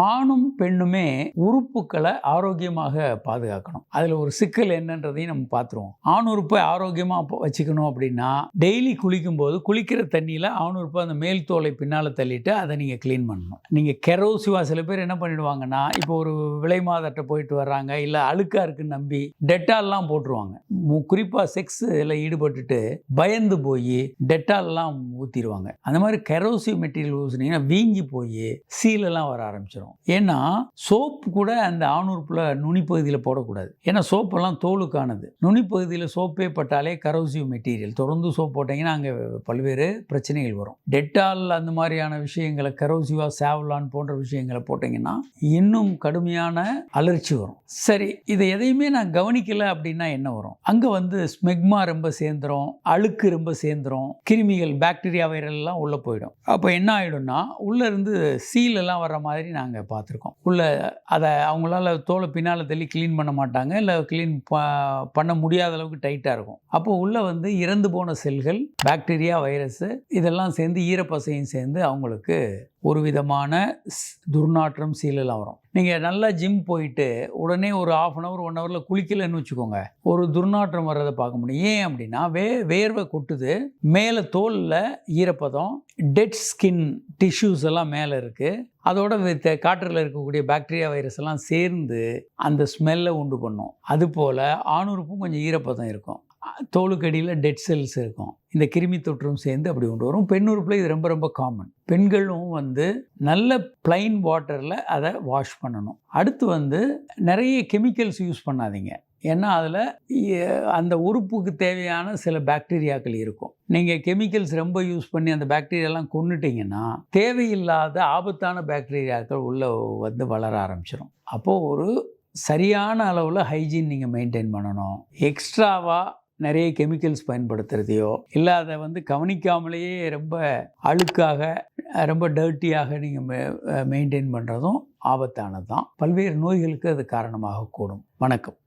ஆணும் பெண்ணுமே உறுப்புகளை ஆரோக்கியமாக பாதுகாக்கணும். அதில் ஒரு சிக்கல் என்னன்றதையும் நம்ம பார்த்துருவோம். ஆண் உறுப்பை ஆரோக்கியமாக வச்சுக்கணும் அப்படின்னா டெய்லி குளிக்கும் போது குளிக்கிற தண்ணியில் ஆண் உறுப்பை அந்த மேல் தோலை பின்னால் தள்ளிட்டு அதை நீங்கள் க்ளீன் பண்ணணும். நீங்கள் கெரோசிவா சில பேர் என்ன பண்ணிடுவாங்கன்னா, இப்போ ஒரு விலை மாதட்ட போயிட்டு வர்றாங்க, இல்லை அழுக்காக இருக்குன்னு நம்பி டெட்டால்லாம் போட்டுருவாங்க. குறிப்பாக செக்ஸில் ஈடுபட்டுட்டு பயந்து போய் டெட்டால்லாம் ஊற்றிடுவாங்க. அந்த மாதிரி கெரோசிவ் மெட்டீரியல் ஊற்றினீங்கன்னா வீங்கி போய் சீலெல்லாம் வர ஆரம்பிச்சிடும். ஏன்னா சோப்பு கூட அந்த ஆணுறுப்புல நுனி பகுதியில் போடக்கூடாது. ஏன்னா சோப்பெல்லாம் தோலுக்கானது. நுனி பகுதியில் சோப்பே பட்டாலே கரோசிவ் மெட்டீரியல். தொடர்ந்து சோப் போட்டிங்கன்னா அங்கே பல்வேறு பிரச்சனைகள் வரும். டெட்டால் அந்த மாதிரியான விஷயங்களை, கரோசிவா, சாவ்லான் போன்ற விஷயங்களை போட்டிங்கன்னா இன்னும் கடுமையான அலர்ச்சி வரும். சரி, இதை எதையுமே நான் கவனிக்கல அப்படின்னா என்ன வரும்? அங்கே ஸ்மெக்மா ரொம்ப சேர்ந்துரும், அழுக்கு ரொம்ப சேர்ந்துரும், கிருமிகள், பாக்டீரியா, வைரல் எல்லாம் உள்ளே போயிடும். அப்போ என்ன ஆகிடும்னா உள்ளேருந்து சீலெல்லாம் வர்ற மாதிரி நாங்கள் பார்த்துருக்கோம். உள்ள அதை அவங்களால தோலை பின்னால் தள்ளி க்ளீன் பண்ண மாட்டாங்க, இல்லை க்ளீன் பண்ண முடியாத அளவுக்கு டைட்டாக இருக்கும். அப்போ உள்ளே இறந்து போன செல்கள், பாக்டீரியா, வைரஸ் இதெல்லாம் சேர்ந்து ஈரப்பசையும் சேர்ந்து அவங்களுக்கு ஒரு விதமான துர்நாற்றம், சீலெல்லாம் வரும். நீங்கள் நல்லா ஜிம் போயிட்டு உடனே ஒரு 1/2 hour 1 hourல குளிக்கலைன்னு வச்சுக்கோங்க, ஒரு துர்நாற்றம் வர்றதை பார்க்க முடியும். ஏன் அப்படின்னா வேர்வை கொட்டுது, மேலே தோலில் ஈரப்பதம், டெட் ஸ்கின் டிஷ்யூஸ் எல்லாம் மேலே இருக்குது. அதோட காற்றில் இருக்கக்கூடிய பாக்டீரியா, வைரஸ் எல்லாம் சேர்ந்து அந்த ஸ்மெல்லை உண்டு பண்ணும். அதுபோல் ஆணுறுப்பும் கொஞ்சம் ஈரப்பதம் இருக்கும், தோலுக்கடியில் டெட் செல்ஸ் இருக்கும். இந்த கிருமி தொற்றும் சேர்ந்து அப்படி கொண்டு வரும். பெண் உறுப்பில் இது ரொம்ப ரொம்ப காமன். பெண்களும் நல்ல பிளைன் வாட்டரில் அதை வாஷ் பண்ணணும். அடுத்து நிறைய கெமிக்கல்ஸ் யூஸ் பண்ணாதீங்க. ஏன்னா அதில் அந்த உறுப்புக்கு தேவையான சில பாக்டீரியாக்கள் இருக்கும். நீங்கள் கெமிக்கல்ஸ் ரொம்ப யூஸ் பண்ணி அந்த பாக்டீரியாலாம் கொன்னுட்டிங்கன்னா தேவையில்லாத ஆபத்தான பாக்டீரியாக்கள் உள்ளே வளர ஆரம்பிச்சிடும். அப்போது ஒரு சரியான அளவில் ஹைஜீன் நீங்கள் மெயின்டைன் பண்ணணும். எக்ஸ்ட்ராவாக நிறைய கெமிக்கல்ஸ் பயன்படுத்துகிறதையோ இல்லை அதை கவனிக்காமலேயே ரொம்ப அழுக்காக, ரொம்ப டர்ட்டியாக நீங்கள் மெயின்டைன் பண்ணுறதும் ஆபத்தானது தான். பல்வேறு நோய்களுக்கு அது காரணமாக கூடும். வணக்கம்.